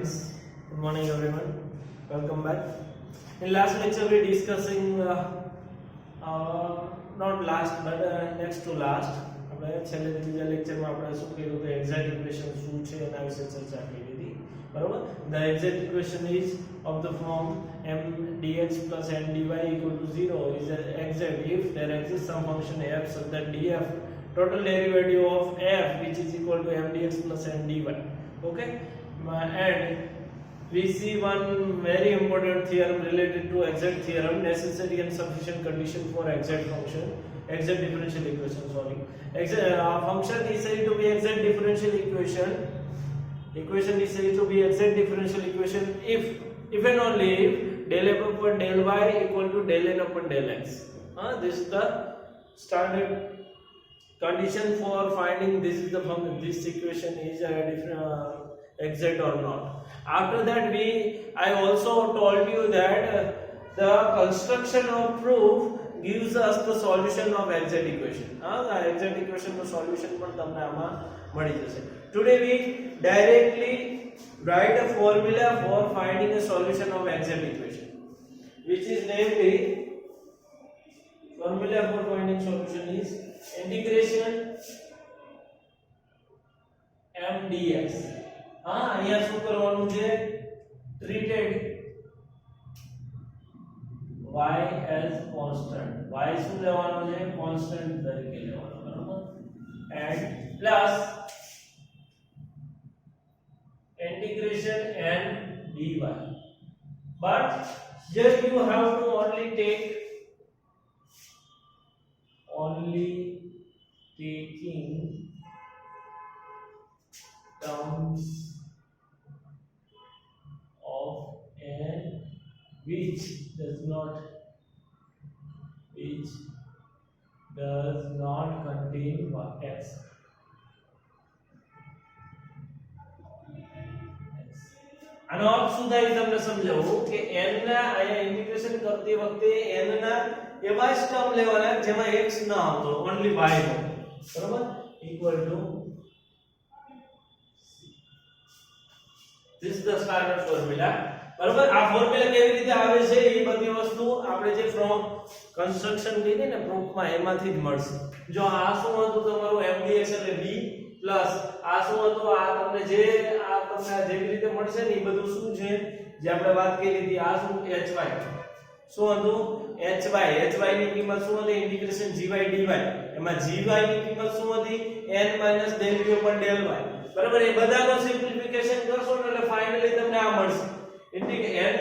friends. Good morning, everyone. Welcome back. In last lecture, we discussing not last but next to last. આપણે છેલ્લે બીજા લેક્ચરમાં આપણે શું કર્યું તો એક્ઝેક્ટ ઇક્વેશન શું છે એના વિશે ચર્ચા કરી હતી બરોબર. The exact equation is of the form m dx plus n dy equal to 0 is exact if there exists some function f such that df total derivative of f which is equal to m dx plus n dy. Okay, and we see one very important theorem related to exact theorem, necessary and sufficient condition for exact function, exact differential equation. Sorry, function is said to be exact differential equation. Equation is said to be exact differential equation if and only if del f upon del y equal to del n upon del x. This is the standard condition for finding this is the function, this equation is exact or not. After that I also told you that the construction of proof gives us the solution of exact equation. Exact equation no solution પણ તમને આમાં મળી જશે. Today we directly write a formula for finding a solution of exact equation, which is namely formula for finding solution is integration m dx. અહીંયા શું કરવાનું છે? Treated y as constant. y શું લેવાનો છે? constant તરીકે લેવાનો, બરાબર? and plus integration n dy. But here you have to only taking terms of n which does not contain x. આનો અર્થ શું થાય તમને સમજાવું કે n ના અહીંયા ઇન્ટિગ્રેશન કરતી વખતે n ના એવા જ ટર્મ લેવાના જેમાં x ન આવતો, ઓન્લી y નો, બરાબર? Equal to this is the standard formula. બરાબર? આ ફોર્મ્યુલા કેવી રીતે આવે છે એ બધી વસ્તુ આપણે જે ફ્રોમ કન્સ્ટ્રક્શન કહીએ ને પ્રૂફમાં એમાંથી જ મળશે. જો આ શું હતું તમારું mdx એટલે v પ્લસ આ શું હતું, આ તમને જેવી રીતે મળશે ને એ બધું શું છે જે આપણે વાત કરી હતી, આ શું hy શું હતું hy ની કિંમત શું હતી ઇન્ટિગ્રેશન gy dy, એમાં gy ની કિંમત શું હતી n - del v ઉપર del y, બરાબર? એ બધાનો સિમ્પ્લિફિકેશન કરશો ને એટલે ફાઇનલી તમને આ મળશે. n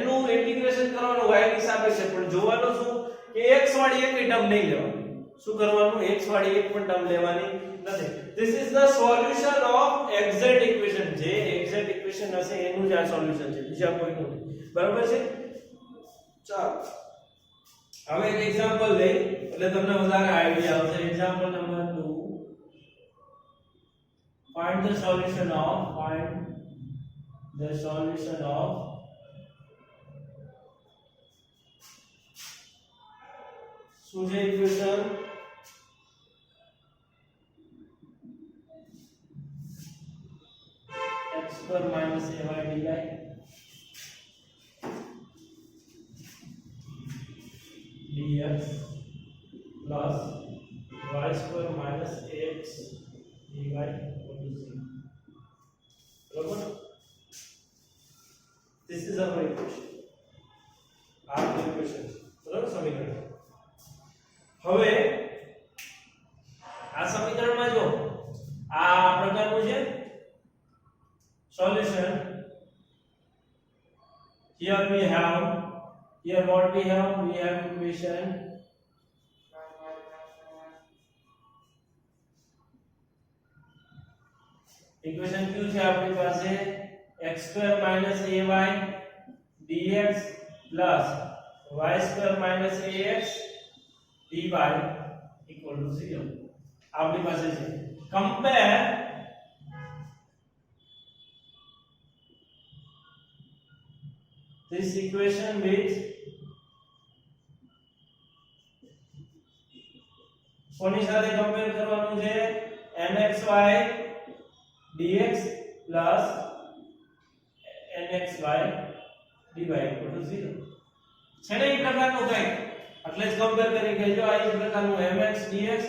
નું ઇન્ટિગ્રેશન કરવાનું y ની સાપેક્ષે, પણ જોવાનું શું કે x વાળી એક ટર્મ નહીં લેવાની. શું કરવાનું? x વાળી એક પણ ટર્મ લેવાની નથી. This is the solution of exact equation. જે exact equation હશે એનું જ આ સોલ્યુશન છે, બીજા કોઈનું નહીં, બરાબર છે? ચાલો હવે એક એક્ઝામ્પલ લઈ એટલે તમને વધારે આઈડિયા આવશે. Example number 2, find the solution of શું છે equation? x square minus ay dy dx plus y square minus ax dy equal to 0. बराबर? This is our equation. our equation, બરાબર? સમીકરણ. હવે આ સમીકરણમાં જો આ પ્રકારનું છે solution. Here what we have equation ક્યુ છે આપણી પાસે x square minus ay dx plus y square minus ax dy equal to 0 આપણી પાસે છે. Compare this equation with કોની સાથે કમ્પેર કરવાનું છે? mxy dx plus nxy dy equal to 0 છે ને એ પ્રકારનું કંઈક એટલે જ કમ્પેર કરી કે જો આ પ્રકારનું mx dx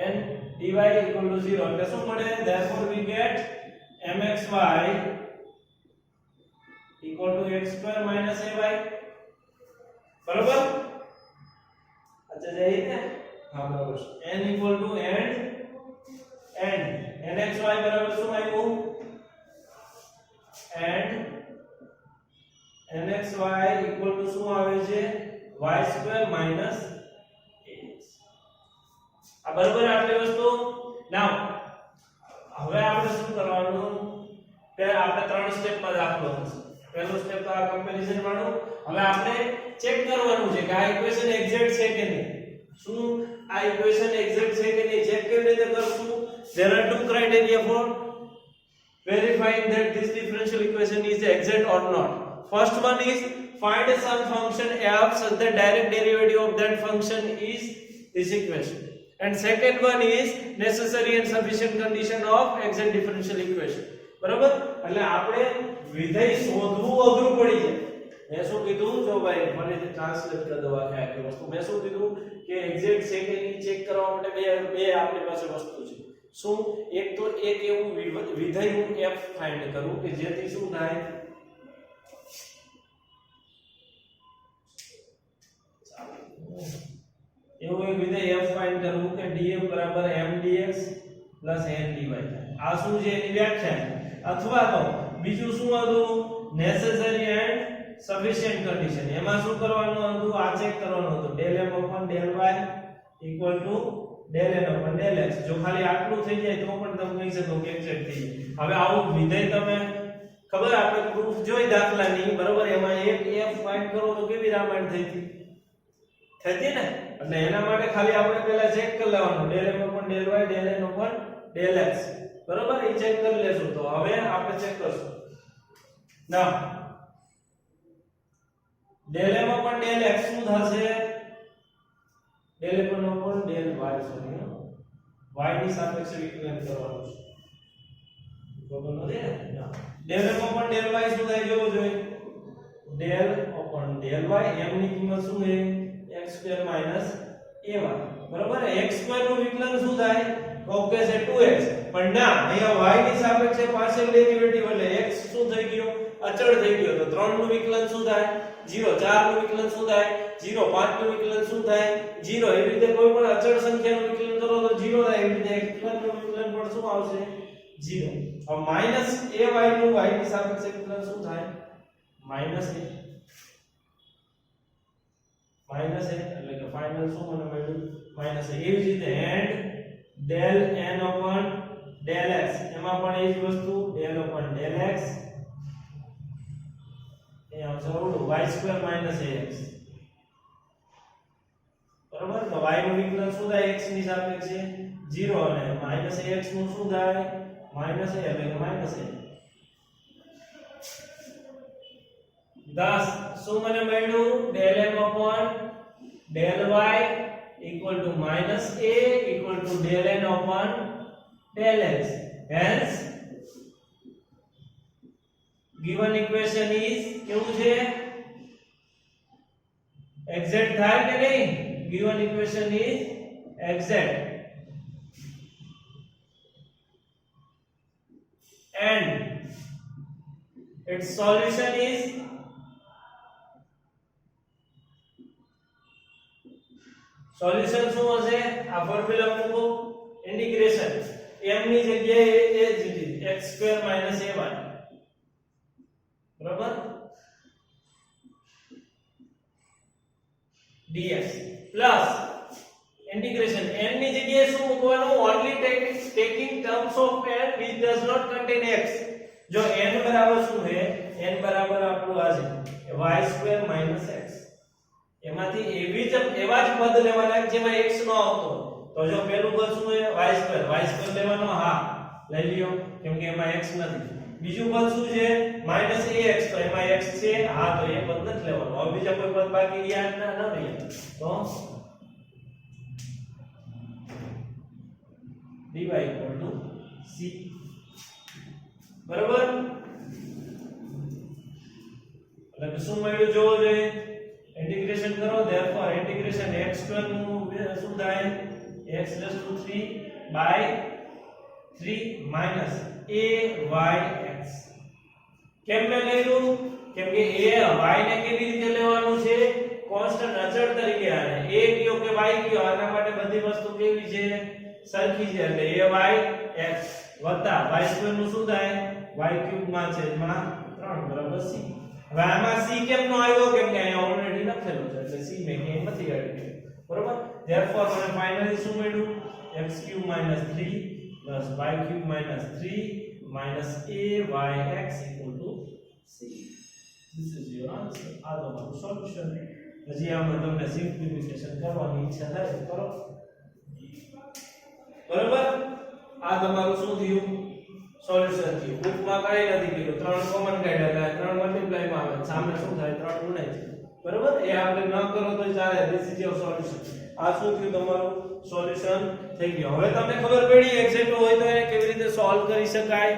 and dy equal to 0 એટલે શું મળે therefore we get mxy equal to x square minus ay બરાબર अच्छा जाइए ना हां बराबर n equal to and nxy બરાબર શું આવ્યું and nxy equal to શું આવે છે y square minus ax આ બરાબર આટલી વસ્તુ નાઉ હવે આપણે શું કરવાનું કે આપણે ત્રણ સ્ટેપ માં દાખલો થશે પહેલો સ્ટેપ તો આ કમ્પેરીઝન વાળો હવે આપણે ચેક કરવાનું છે કે આ ઇક્વેશન એક્ઝેક્ટ છે કે નહીં શું આ ઇક્વેશન એક્ઝેક્ટ છે કે નહીં ચેક કેવી રીતે કરશું there are two criteria for verifying that this differential equation is exact or not first one is find some function f such that direct derivative of that function is this equation and second one is necessary and sufficient condition of exact differential equation બરાબર એટલે આપણે વિધેય શોધવું અઘરું પડી જાય મેં શું કીધું જો ભાઈ ફરીથી ટ્રાન્સલેટ કરી દો આખી વસ્તુ મેં શું કીધું કે એક્ઝેક્ટ છે કે નહીં ચેક કરવા માટે બે આપણી પાસે વસ્તુ છે શું એક તો એક એવું વિધેય હું f ફાઇન્ડ કરું કે જેથી શું થાય એવું એક વિધેય f ફાઇન્ડ કરવું કે df બરાબર mdx ndy થાય આ શું છે એની વ્યાખ્યા અથવા તો બીજું શું હતું નેસેસરી એન્ડ સફિશિયન્ટ કન્ડિશન એમાં શું કરવાનું હતું આ ચેક કરવાનું હતું del m upon del y equal to del n upon del x જો ખાલી આટલું થઈ જાય તો પણ તમે કહી શકો કે એક્ઝેક્ટ થઈ જાય હવે આવું વિધેય તમે ખબર આપણે પ્રૂફ જોઈ દાખલાની બરાબર એમાં એક f ફાઇન્ડ કરો તો કેવી રામાયણ થઈ હતી ને એટલે એના માટે ખાલી આપણે પહેલા ચેક કરી લેવાનું del m upon del y del n upon del x બરાબર એ ચેક કરી લેશું તો હવે આપણે ચેક કરશું ના del m upon del x શું થશે del m upon del y sorry y ની સાપેક્ષે વિકલન કરવાનું છે બરાબર નથી ને del m upon del y શું થાય જોવો જોઈએ del upon del y m ની કિંમત શું છે x square minus ay બરાબર x square નું વિકલન શું થાય ઓકે છે 2x પણ ના અહીંયા y ની સાપેક્ષે પાર્શિયલ ડેરિવેટિવ એટલે x શું થઈ ગયો અચળ થઈ ગયો તો 3 નું વિકલન શું થાય 0 4 નું વિકલન શું થાય 0 5 નું વિકલન શું થાય 0 એવી રીતે કોઈ પણ અચળ સંખ્યાનું વિકલન કરો તો 0 થાય એવી રીતે x નું વિકલન પણ શું આવશે 0 હવે માઈનસ ay નું y ની સાપેક્ષે વિકલન શું થાય માઈનસ a એટલે કે ફાઇનલ શું મને મળ્યું માઈનસ a એવી જ રીતે and del n upon del x એમાં પણ એ જ વસ્તુ del upon del x એ આવશે ઓલું y square minus ax બરાબર તો y નું વિકલન શું થાય x ની સાપેક્ષે 0 અને minus ax નું શું થાય minus a એટલે કે minus a 10 શું મને મળ્યું del m upon del y equal to minus a equal to del n upon del x hence given equation is કેવું છે exact થાય કે નહીં given equation is exact and its solution is solution શું હશે આ ફોર્મ્યુલા મૂકો integration m ની જગ્યાએ a જ x સ્ક્વેર માઈનસ ay બરાબર dx પ્લસ ઇન્ટિગ્રેશન n ની જગ્યાએ શું મૂકવાનું only taking terms of n which does not contain x જો n બરાબર શું છે n બરાબર આપણું આ છે y સ્ક્વેર માઈનસ x એમાંથી એવા જ પદ લેવાના જેમાં x નો આવતો તો જો પહેલું પદ શું છે y સ્ક્વેર લેવાનો હા લઈ લ્યો કેમ કે એમાં x નથી બીજું પદ શું છે -ax તો એમાં x છે હા તો એ પદ નથી લેવાનો હવે બીજા કોઈ પદ બાકી રહ્યા ના રહ્યા તો dy c બરાબર એટલે કે શું મળ્યું જોવો જોઈએ ઇન્ટિગ્રેશન કરો therefore integration x2 નું શું થાય x3 by 3 minus ayx કેમ મેં લખ્યું કેમ કે a y ને કેવી રીતે લેવાનું છે કોન્સ્ટન્ટ અચળ તરીકે આને a કયો કે y કયો આના માટે બધી વસ્તુ કેવી છે સરખી છે એટલે ayx વત્તા y2 નું શું થાય y3 માં છેદમાં 3 બરાબર c હવે આમાં c કેમ નો આવ્યો કેમ કે અહીંયા ઓલરેડી લખેલું છે એટલે c મેં ક્યાંય નથી એડ કર્યું બરાબર therefore મને ફાઇનલી શું મળ્યું x3 - 3 y3 - 3 minus ayx equal to c. This is your answer. આ તમારું સોલ્યુશન. હજી આમાં તમને સિમ્પ્લિફિકેશન કરવાની ઈચ્છા થાય તો કરો. બરાબર? આ તમારું શું થયું? સોલ્યુશન થયું. બુકમાં કાઈ નથી કીધું. 3 કોમન કાઢ્યા હતા. 3 મલ્ટીપ્લાય માં આવે. સામે શું થાય? 3 ગુણાય છે. બરાબર? એ આપણે ન કરો તો ચાલે. This is your solution. આ શું થયું તમારું સોલ્યુશન થઈ ગયું. હવે તમને ખબર પડી એક્ઝેક્ટ હોય તો એને કેવી રીતે સોલ્વ કરી શકાય.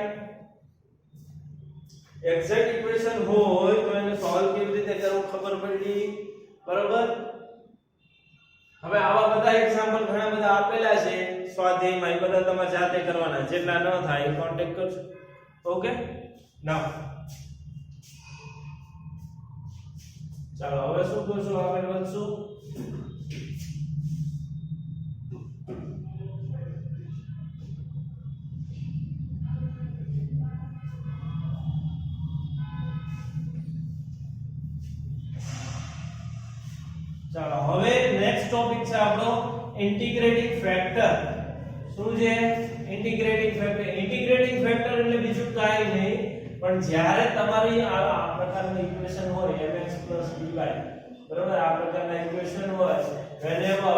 એક્ઝેક્ટ ઇક્વેશન હોય તો એને સોલ્વ કેવી રીતે કરવું ખબર પડી. બરાબર. હવે આવા બધા એક્ઝામ્પલ ઘણા બધા આપેલા છે સ્વાધ્યાયમાં. એ બધા તમારે જાતે કરવાના. જેટલા ન થાય એ કોન્ટેક્ટ કરજો. ઓકે નાઉ ચાલો હવે શું કરશું આગળ વધશું. ચાલો હવે નેક્સ્ટ ટોપિક છે આપણો ઇન્ટિગ્રેટિંગ ફેક્ટર. શું છે ઇન્ટિગ્રેટિંગ ફેક્ટર? ઇન્ટિગ્રેટિંગ ફેક્ટર એટલે બીજું કાંઈ નહીં પણ જ્યારે તમારી આ પ્રકારની ઇક્વેશન હોય mx dy બરાબર આ પ્રકારના ઇક્વેશન હોય whenever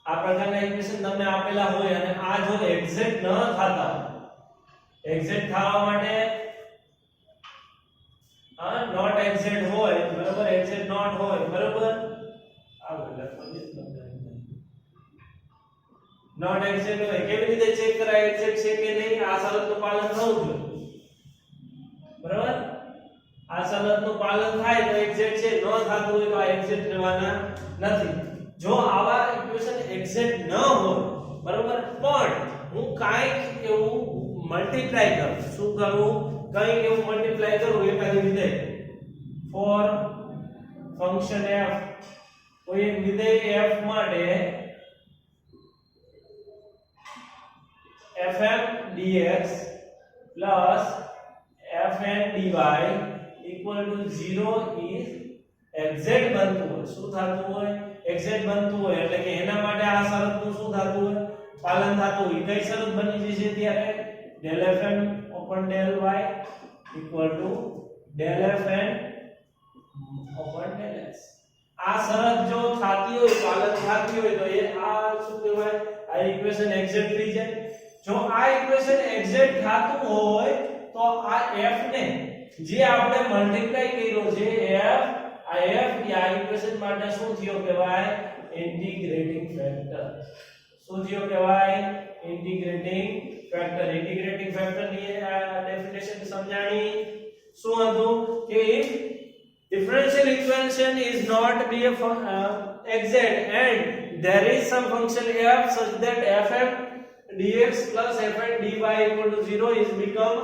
આ પ્રકારના ઇક્વેશન તમને આપેલા હોય અને આ જો એક્ઝેક્ટ ન થતા એક્ઝેક્ટ થવા માટે નોટ એક્ઝેક્ટ હોય બરાબર એક્ઝેક્ટ નોટ હોય બરાબર નોટ એક્ઝેક્ટ હોય કેવી રીતે ચેક કરાય એક્ઝેક્ટ છે કે નહીં? આ શરતનું પાલન થવું જોઈએ બરાબર. આ શરતનું પાલન થાય તો એક્ઝેક્ટ છે, ન થતું હોય તો આ એક્ઝેક્ટ રહેવાના નથી. જો આવા ઇક્વેશન એક્ઝેક્ટ ન હોય બરાબર પણ હું કાંઈક એવું મલ્ટીપ્લાય કરું. શું કરું? કંઈક એવું મલ્ટીપ્લાય કરું એકાદી વિધેય ફોર ફંક્શન f કોઈ એક વિધેય f માટે fm dx plus fn dy equal to 0 is exact બનતું હોય. શું થતું હોય? exact બનતું હોય એટલે કે એના માટે આ શરતનું શું થતું હોય? પાલન થતું હોય. કઈ શરત બની જશે ત્યારે del fm upon del y equal to del fn upon del x. આ શરત જો થાતી હોય પાલન થાતી હોય તો એ આ શું કહેવાય? આ ઇક્વેશન એક્ઝેક્ટ થઈ જાય. જો આ ઇક્વેશન એક્ઝેક્ટ થાતું હોય તો આ f ને જે આપણે મલ્ટીપ્લાય કર્યો છે f આ f આ ઇક્વેશન માટે શું થયો કહેવાય? Integrating factor. શું થયો કહેવાય? Integrating factor. ઇન્ટિગ્રેટિંગ ફેક્ટર ની આ ડેફિનેશન સમજાણી. શું હતું કે if differential equation is not be a exact and there is some function f such that fm dx plus fn dy equal to 0 is become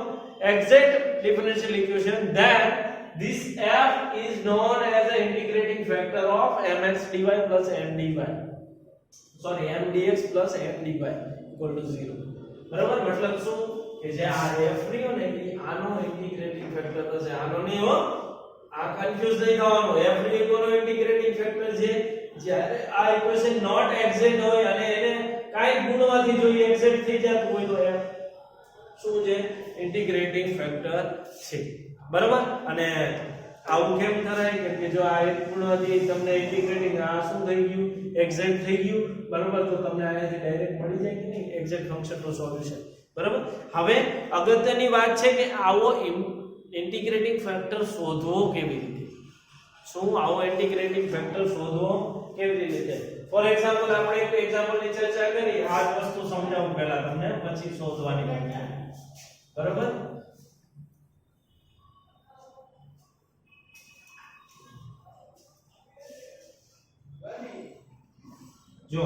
exact differential equation, then this f is known as the integrating factor of mx dy plus m dy. Sorry, m dx plus m dy equal to 0. બરાબર. મતલબ શું કે જે આ f રહ્યો ને એ આનો integrating factor થશે. આનો નહીં હો, આ કન્ફ્યુઝ નહીં થવાનું. f રહ્યો કોનો ઇન્ટિગ્રેટિંગ ફેક્ટર છે? જ્યારે આ ઇક્વેશન નોટ એક્ઝેક્ટ હોય અને એને કાઈ ગુણમાંથી જોઈએ એક્ઝેક્ટ થઈ જતું હોય તો f શું છે? ઇન્ટિગ્રેટિંગ ફેક્ટર છે. બરાબર. અને આવું કેમ કરાય? કેમ કે જો આ એક ગુણમાંથી તમને ઇન્ટિગ્રેટિંગ આ શું થઈ ગયું? એક્ઝેક્ટ થઈ ગયું. બરાબર. તો તમને આનાથી ડાયરેક્ટ મળી જાય કે નહીં એક્ઝેક્ટ ફંક્શનનું સોલ્યુશન. બરાબર. હવે અગત્યની વાત છે કે આવો ઇન્ટિગ્રેટિંગ ફેક્ટર શોધવો કેવી રીતે? શું આવો ઇન્ટિગ્રેટિંગ ફેક્ટર શોધવો કેવી રીતે? ફોર એક્ઝામ્પલ આપણે એક એક્ઝામ્પલની ચર્ચા કરી. આ જ વસ્તુ સમજાવું પહેલા તમને, પછી શોધવાની વાત છે. બરાબર? જો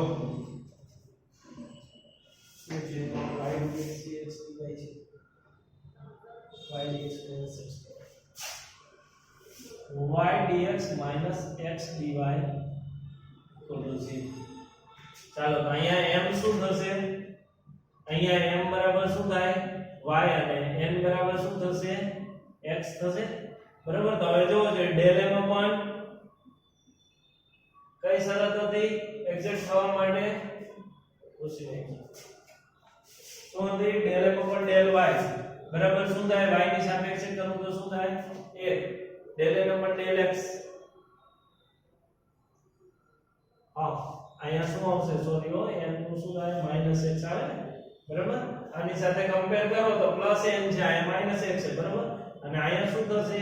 શું છે y dx dx dy છે, y dx minus x y dx minus x dy તો છે. ચાલો તો અહીંયા m શું થશે? અહીંયા m બરાબર શું થાય? y અને n બરાબર શું થશે? x થશે. બરાબર? તો હવે જોવો જોઈએ del m upon કઈ શરત હતી એક્ઝેક્ટ થવા માટે? ઓછી નહીં. શું હતી? del m upon del y બરાબર શું થાય? y ની સાપેક્ષે કરું તો શું થાય? 1 del n upon del x. હા અહીંયા શું આવશે? સોરી હો, n નું શું થાય? -x આવે ને. બરાબર? આની સાથે કમ્પેર કરો તો +n છે, અહીંયા -x છે. બરાબર? અને અહીંયા શું થશે?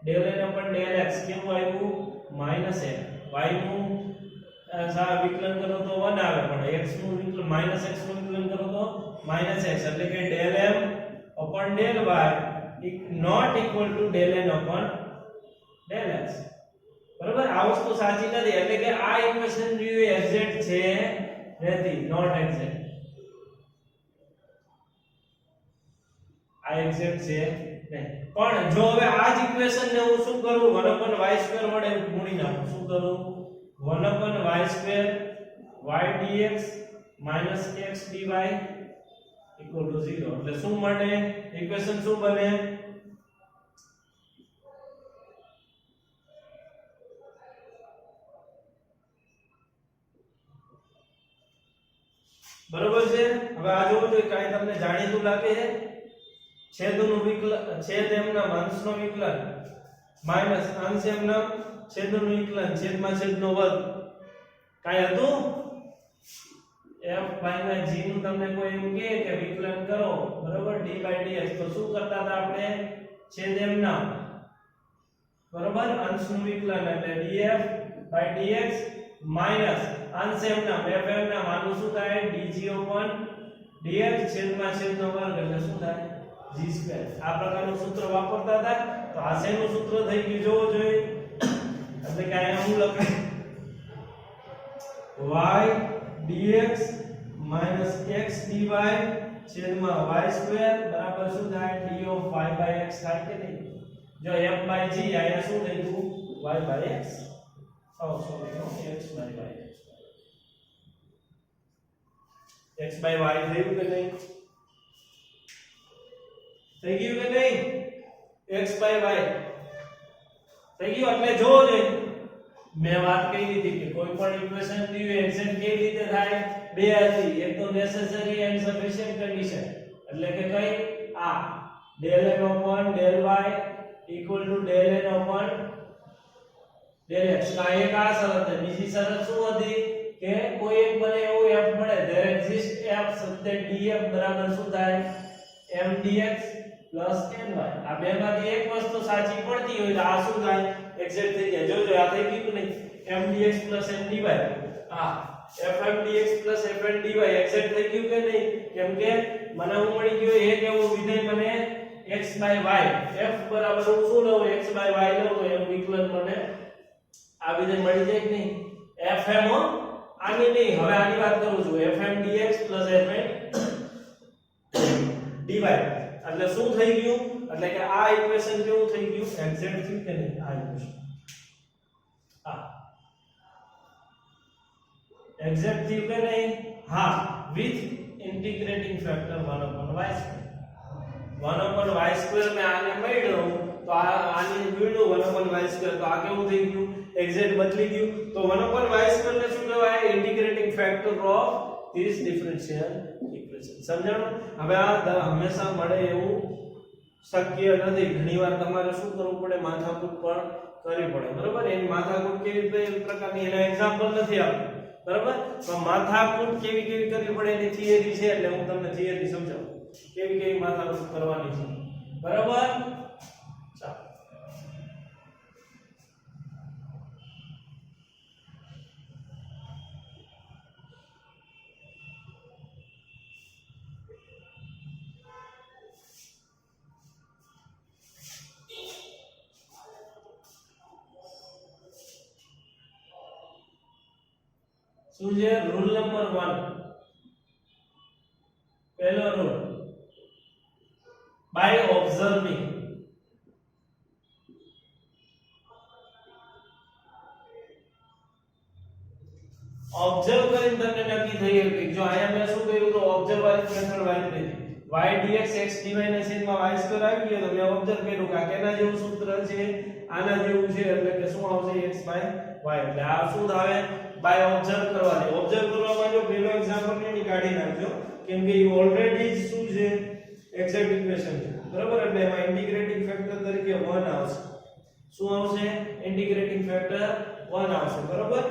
del n upon del x કેવું આવ્યું? -n. y નું વિકલન કરો તો 1 આવે, પણ x નું વિકલન -x નું વિકલન કરો તો -x, એટલે કે del m upon del y not equal to del n upon del x. બરાબર? આ વસ્તુ સાચી નથી, એટલે કે આ ઇક્વેશન જે એક્ઝેક્ટ છે નથી, નોટ એક્ઝેક્ટ. આ એક્ઝેક્ટ છે નહીં. પણ જો હવે આ જ ઇક્વેશન ને હું શું કરું? 1 upon y² વડે ગુણી નાખું. શું કરું? 1 upon y² y dx minus x dy equal to 0. એટલે શું મળે? ઇક્વેશન શું બને? બરોબર છે? હવે આ જોવું જોઈએ કાઈ તમને જાણીતું લાગે છે? છેદનું વિકલન, છેદ એમના અંશનો વિકલન માઈનસ અંશ એમના છેદનું વિકલન છેદમાં છેદનો વર્ગ. કાઈ હતું? f ભાગ્યા g નું તમને કોઈ એમ કહે કે વિકલન કરો, બરોબર, d/dx, તો શું કરતા હતા આપણે? છેદ એમના, બરોબર, અંશનું વિકલન એટલે df/dx માઈનસ અંશ એમના f એમના માનું શું થાય? dg/dx છેદમાં છેદનો વર્ગ એટલે શું થાય? g². આ પ્રકારનું સૂત્ર વાપરતા હતા. તો આ શેનું સૂત્ર થઈ ગયું જોવો જોઈએ. એટલે કે અહીંયા હું લખું y dx minus x dy છેદમાં y² બરાબર શું થાય? d of y/x થાય કે નહીં? જો f/g અહીંયા શું થઈ ગયું? y/x. સોરી નો x/y. x/y થયું કે નહીં? થઈ ગયું કે નહીં? x/y થઈ ગયું. એટલે જોવો જોઈએ, મેં વાત કરી હતી કે કોઈ પણ ઇક્વેશન ની એક્ઝેક્ટ કેવી રીતે થાય? બે હતી. એક તો નેસેસરી એન્ડ સફિશિયન્ટ કન્ડિશન, એટલે કે કઈ? આ del m upon del y equal to del n upon del x. આ એક આ શરત છે. બીજી શરત શું હતી? કે કોઈ એક બને એવું f મળે, there exists f such that df બરાબર શું થાય? m dx plus ny. આ બેમાંથી એક વસ્તુ સાચી પડતી હોય તો આ શું થાય? એક્ઝેક્ટ થઈ જાય. જોજો આ થઈ ગયું કે નહીં? m dx plus m dy. આ fm dx plus fn dy exact થઈ ગયું કે નહીં? કેમ કે મને હું મળી ગયો એક એવો વિધેય મને x/y, f બરાબર હું શું લઉં? x/y લઉં તો એમ વિકલન મને આ વિધેય મળી જાય કે નહીં? fm આની નહીં, હવે આની વાત કરું છું. fm dx plus fn dy એટલે શું થઈ ગયું? એટલે કે આ ઇક્વેશન કેવું થઈ ગયું? એક્ઝેક્ટ થયું કે નહીં? આ ઇક્વેશન આ એક્ઝેક્ટ થયું કે નહીં? હા, with integrating factor 1 upon y². 1 upon y² મે આને મળ્યો તો આની ગુણ્યું 1 upon y², તો આ કેવું થઈ ગયું? એક્ઝેક્ટ બદલી ગયું. તો 1 upon y² ને શું કહેવાય? Integrating factor of this differential equation. સમજાણું? હવે આ હંમેશા મળે એવું શક્ય નથી. ઘણીવાર તમારે શું કરવું પડે? માથાકૂટ પણ કરવી પડે. બરોબર? એની માથાકૂટ કેવી રીતે પ્રકારની એના એક્ઝામ્પલ નથી આપ્યું. બરાબર? તો માથાકૂટ કેવી કેવી કરવી પડે એની થિયરી છે, એટલે હું તમને થિયરી સમજાવું કેવી કેવી માથાકૂટ કરવાની છે. બરાબર? ચાલો શું છે રૂલ નંબર 1 પહેલો રૂલ બાય ઓબ્ઝર્વિંગ ઓબ્ઝર્વ કરીને તમને નક્કી થઈ ગયું કે જો આયા મેં શું કર્યું તો ઓબ્ઝર્વ વાળી મેથડ વાપરી y dx x dy ને છેદમાં y સ્ક્વેર આવી ગયો તો મેં ઓબ્ઝર્વ કર્યું કે આ કેના જેવું સૂત્ર છે આના જેવું છે એટલે કે શું આવશે x y એટલે આ શું થાય બાય ઓબ્ઝર્વ કરવાની ઓબ્ઝર્વ કરવામાં જો પહેલો એક્ઝામ્પલ ને કાઢી નાખજો કેમ કે એ ઓલરેડી શું છે એક્ઝેક્ટ ઇક્વેશન છે બરાબર એટલે એમાં ઇન્ટિગ્રેટિંગ ફેક્ટર તરીકે 1 આવશે શું આવશે ઇન્ટિગ્રેટિંગ ફેક્ટર 1 આવશે બરાબર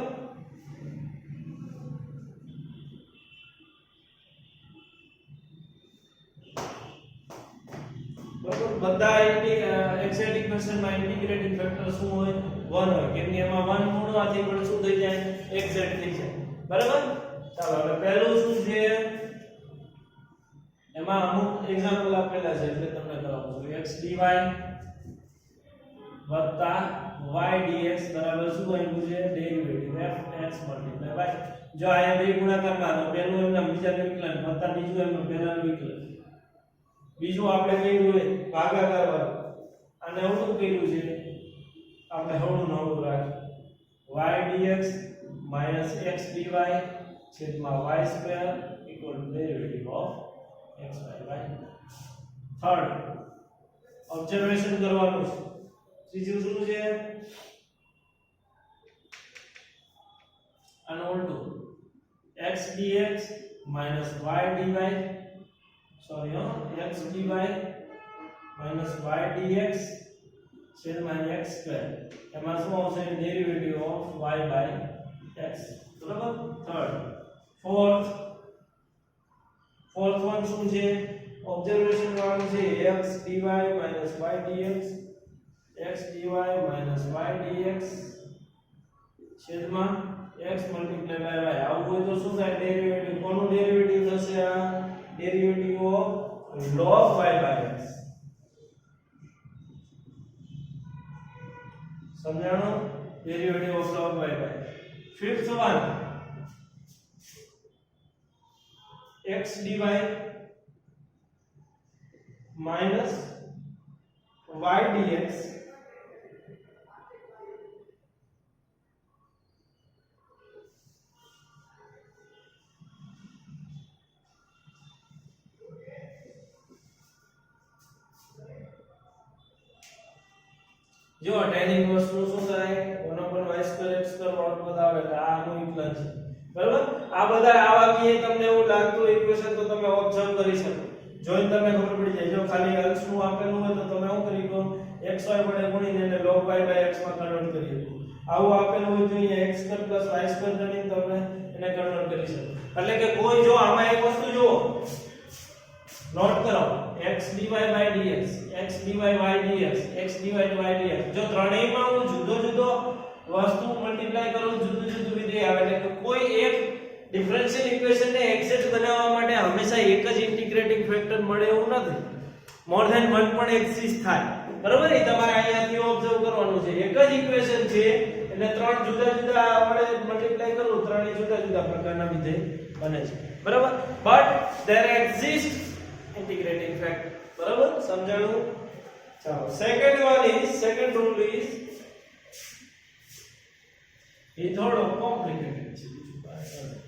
બધા એક્ઝેક્ટ ઇક્વેશન માં ઇન્ટિગ્રેટિંગ ફેક્ટર શું હોય 1 હોય કેમ કે એમાં 1 મૂળમાંથી પણ શું થઈ જાય એક્ઝેક્ટ થઈ જાય બરાબર ચાલો હવે પહેલું શું છે એમાં અમુક એક્ઝામ્પલ આપેલા છે એટલે તમને કરાવું છું x dy y dx બરાબર શું આવ્યું છે ડેરિવેટિવ f x y જો આયા બે ગુણાકારમાં તો પહેલું એમના બીજાનું વિકલન વત્તા બીજું એમનું પહેલાનું વિકલન બીજું આપણે કઈ હોય ભાગાકાર વાળું અને હવળું કર્યું છે આપણે હવળું નવળું રાખ્યું y dx x dy છેદમાં y square equal to derivative of x y third observation કરવાનું છે ત્રીજું શું છે અને ઉલટું x dx y dy sorry x dy y dx છેદમાં x સ્ક્વેર એમાં શું આવશે derivative of y by x બરાબર થર્ડ ફોર્થ વન શું છે ઓબ્ઝર્વેશન વાળું છે x dy y dx x dy y dx છેદમાં x મલ્ટીપ્લાય બાય y આવું હોય તો શું થાય ડેરિવેટિવ કોનું ડેરિવેટિવ થશે આ derivative of log y by x સમજાણો derivative of log y by fifth one x dy minus y dx જો tan ઇન્વર્સ નું શું થાય 1/y² x² વાળું પદ આવે એટલે આ આનું વિકલન છે બરાબર આ બધા આવા કે તમને એવું લાગતું ઇક્વેશન તો તમે ઓબ્ઝર્વ કરી શકો જોઈને તમને ખબર પડી જાય જો ખાલી અંશ નું આપેલું હોય તો તમે શું કરી શકો xy વડે ગુણીને એને log y by x માં કન્વર્ટ કરી શકો આવું આપેલું હોય તો અહીંયા x² y² ગણીને તમે એને કન્વર્ટ કરી શકો એટલે કે કોઈ જો આમાં એક વસ્તુ જુઓ નોટ કરો x dy by dx x dy y dx x dy y dx જો ત્રણેયમાં હું જુદો જુદો વસ્તુ મલ્ટીપ્લાય કરું જુદું જુદું વિધેય આવે એટલે કોઈ એક ડિફરન્શિયલ ઇક્વેશન ને એક્ઝેક્ટ બનાવવા માટે હંમેશા એક જ ઇન્ટિગ્રેટિંગ ફેક્ટર મળે એવું નથી મોર ધેન વન પણ એક્ઝિસ્ટ થાય બરાબર એ તમારે અહીંયાથી ઓબ્ઝર્વ કરવાનું છે એક જ ઇક્વેશન છે એટલે ત્રણ જુદા જુદા વડે મલ્ટીપ્લાય કરું ત્રણેય જુદા જુદા પ્રકારના વિધેય બને છે બરાબર but there exist integrating factor બરાબર સમજાણું ચાલો સેકન્ડ રૂલ ઇઝ એ થોડો કોમ્પ્લિકેટેડ છે બીજું કાંઈ નથી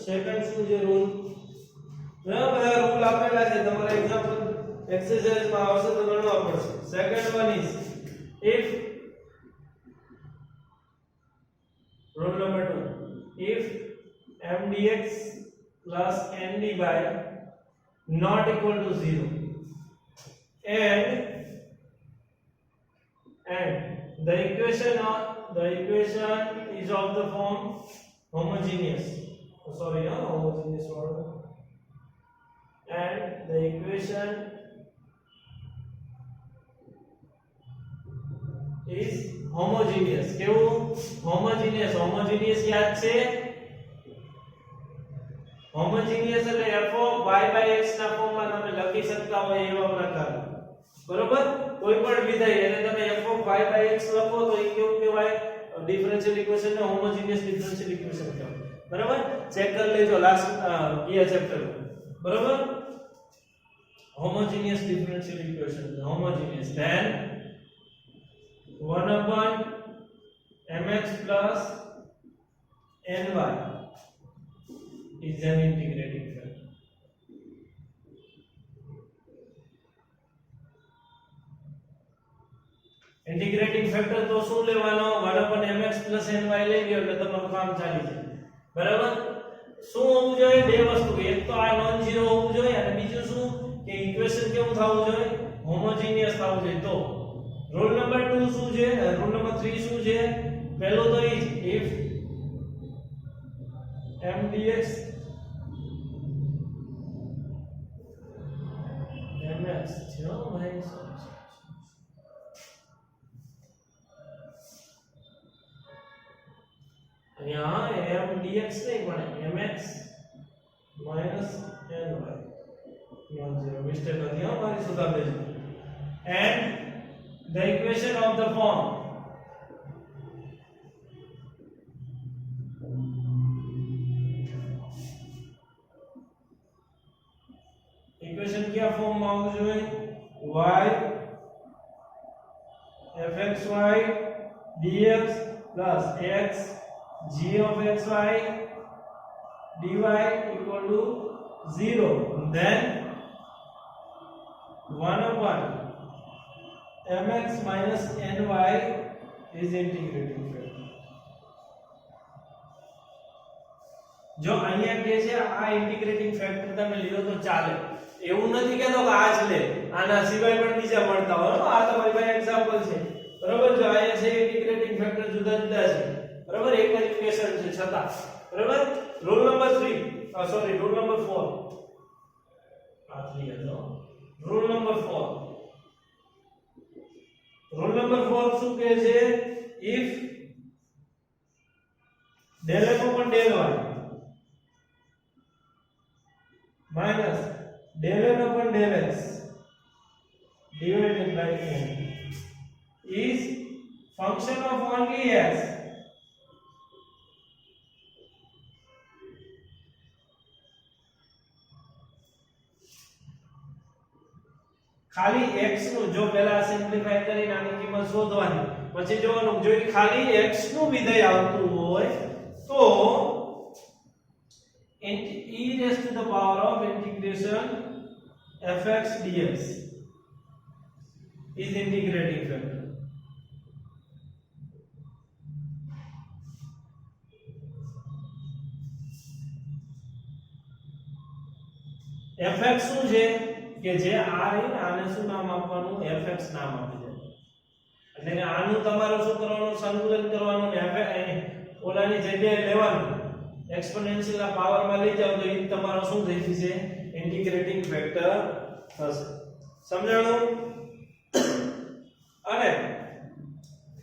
સેકન્ડ શું છે રૂલ ઘણા બધા રૂલ આપેલા છે તમારે એક્ઝામ્પલ એક્સરસાઇઝ માં આવશે તો ગણવા પડશે second one is if rule number 2 if mdx plus nd by not equal to 0 and the equation is of the form homogeneous homogeneous order and the equation is homogeneous. કેવું? homogeneous. homogeneous યાદ છે? homogeneous એટલે f of y by x ના ફોર્મમાં તમે લખી શકતા હોય એવા પ્રકાર. બરોબર? કોઈ પણ વિધેય એને તમે f of y by x લખો તો એ કેવું કહેવાય? ડિફરન્શિયલ ઇક્વેશન ને હોમોજીનિયસ ડિફરન્શિયલ ઇક્વેશન કહેવાય. બરાબર? ચેક કરી લેજો લાસ્ટ કયા ચેપ્ટર. બરાબર? homogeneous differential equation. homogeneous then 1 upon mx plus ny is an integrating factor. integrating factor તો શું લેવાનો? 1 upon mx plus ny લઈ લ્યો એટલે તમારું કામ ચાલી જાય. બરાબર? શું હોવું જોઈએ? બે વસ્તુ. એક તો આ નોન ઝીરો હોવું જોઈએ અને બીજું શું કે ઇક્વેશન કેવું થવું જોઈએ? હોમોજીનિયસ થવું જોઈએ. તો રૂલ નંબર 2 શું છે? રૂલ નંબર 3 શું છે? પહેલો તો એ if m dx mx જો ભાઈ यहाँ m dx नहीं बने mx minus ny non zero mistake कर दिया हमारी सुधार दीजिए and the equation of the form equation क्या फॉर्म में आउट जो है y fxy dx plus x g of xy dy equal to 0 then 1 upon mx minus ny is integrating factor. જો અહીંયા કે છે આ ઇન્ટિગ્રેટિંગ ફેક્ટર તમે લ્યો તો ચાલે. એવું નથી કહેતો કે આ જ લે, આના સિવાય પણ બીજા મળતા હોય. આ તમારી પાસે એક્ઝામ્પલ છે. બરાબર? જો અહીંયા છે ઇન્ટિગ્રેટિંગ ફેક્ટર જુદા જુદા છે. બરાબર? એક જ ઇક્વેશન છે છતાં. બરાબર? Rule number 3 sorry rule number 4 આ ક્લિયર નો. રૂલ નંબર 4 રૂલ નંબર 4 શું કહે છે? if del f upon del y minus del n upon del x divided by n is function of only x ખાલી x નું જો પહેલા simplify કરીને આની કિંમત શોધવાની પછી જોવાનું જો ખાલી x નું વિધેય આવતું હોય તો e raised to the power of integration fx dx is integrating factor. fx શું છે કે જે આ રહી ને આને શું નામ આપવાનું? fx નામ આપી દે. એટલે કે આનું તમારું શું કરવાનું? સંતુલન કરવાનું ને ઓલાની જગ્યાએ લેવાનું. એક્સપોનેન્શિયલ ના પાવર માં લઈ જાવ તો એ તમારો શું થઈ જશે? ઇન્ટિગ્રેટિંગ ફેક્ટર થશે. સમજાણું? અને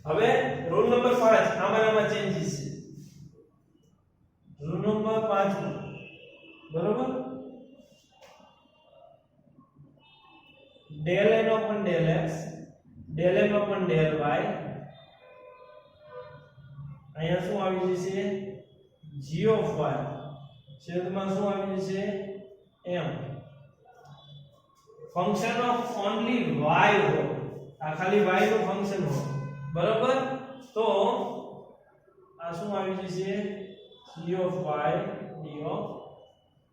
હવે રૂલ નંબર 5 આમાં ચેન્જીસ છે. રૂલ નંબર 5 બરોબર? del n upon del x del n upon del y અહીંયા શું આવી જશે? g of y છેદમાં શું આવી જશે? m function of only y હોય. આ ખાલી y નું ફંક્શન હોય. બરાબર? તો આ શું આવી જશે? g of y d of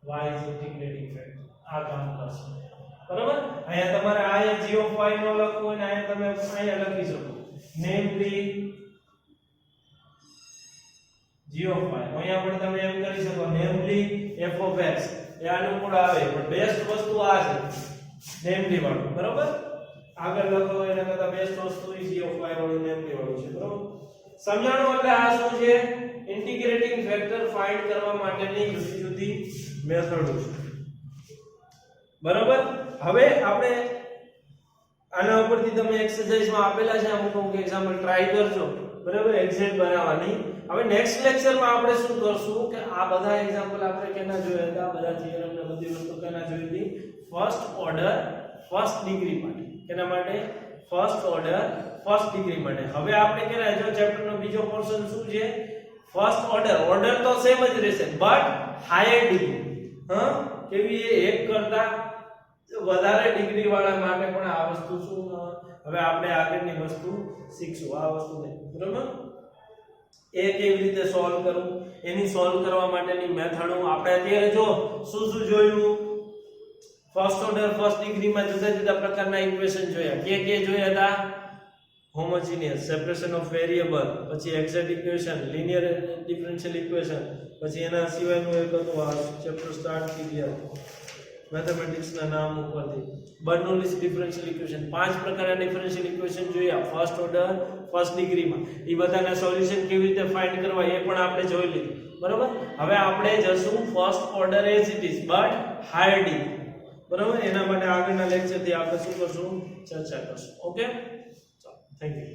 y is integrating factor. આ કામ કરશે. બરાબર? અહીંયા તમારે આ g of y નો લખવું અને અહીંયા તમે અહીંયા લખી શકો નેમલી g of y. અહીંયા પણ તમે એમ કરી શકો નેમલી f of x. એ અનુકૂળ આવે પણ બેસ્ટ વસ્તુ આ છે નેમલી વાળું. બરાબર? આગળ લખો એના કરતા બેસ્ટ વસ્તુ g of y વાળું નેમલી વાળું છે. બરાબર? સમજાણું? એટલે આ શું છે? ઇન્ટિગ્રેટિંગ ફેક્ટર ફાઇન્ડ કરવા માટેની જુદી જુદી મેથડો છે. બરાબર? હવે આપણે આના ઉપરથી તમે એક્સરસાઇઝમાં આપેલા છે અમુક એક્ઝામ્પલ ટ્રાય કરજો, બરાબર, એક્ઝેક્ટ બનાવવાની. હવે નેક્સ્ટ લેક્ચરમાં આપણે શું કરશું કે આ બધા એક્ઝામ્પલ આપણે કેના જોયા હતા, બધા થિયરમ ને બધી વસ્તુ કેના જોઈ હતી, ફર્સ્ટ ઓર્ડર ફર્સ્ટ ડિગ્રી માટે. કેના માટે? ફર્સ્ટ ઓર્ડર ફર્સ્ટ ડિગ્રી માટે. હવે આપણે કેના જો ચેપ્ટરનો બીજો પોર્શન શું છે, ફર્સ્ટ ઓર્ડર. ઓર્ડર તો સેમ જ રહેશે બટ હાયર ડિગ્રી. હા, કેવી એ એક કરતા વધારે ડિગ્રી વાળા માટે પણ આ વસ્તુ શું, હવે આપણે આગળની વસ્તુ શીખશું આ વસ્તુને, બરાબર. એ કેવી રીતે સોલ્વ કરવું, એની સોલ્વ કરવા માટેની મેથડો આપણે અત્યારે જો શું શું જોયું, ફર્સ્ટ ઓર્ડર ફર્સ્ટ ડિગ્રીમાં જુદા જુદા પ્રકારના ઇક્વેશન જોયા. કે જોયા હતા, હોમોજીનિયસ, સેપરેશન ઓફ વેરિયેબલ, પછી exact equation, linear differential equation, પછી એના સિવાયનું એક હતું આ ચેપ્ટર સ્ટાર્ટ કીધું મેથેમેટિક્સ ના નામ ઉપરથી, બર્નોલીસ ડિફરન્શિયલ ઇક્વેશન. 5 પ્રકારના ડિફરન્શિયલ ઇક્વેશન જોયા ફર્સ્ટ ઓર્ડર ફર્સ્ટ ડિગ્રીમાં. એ બધાના સોલ્યુશન કેવી રીતે ફાઇન્ડ કરવા એ પણ આપણે જોઈ લીધું, બરાબર. હવે આપણે જશું first order as it is but higher degree, બરાબર. એના માટે આગળના લેક્ચરથી આપણે શું કરશું, ચર્ચા કરશું. ઓકે, ચાલો, થેન્ક યુ.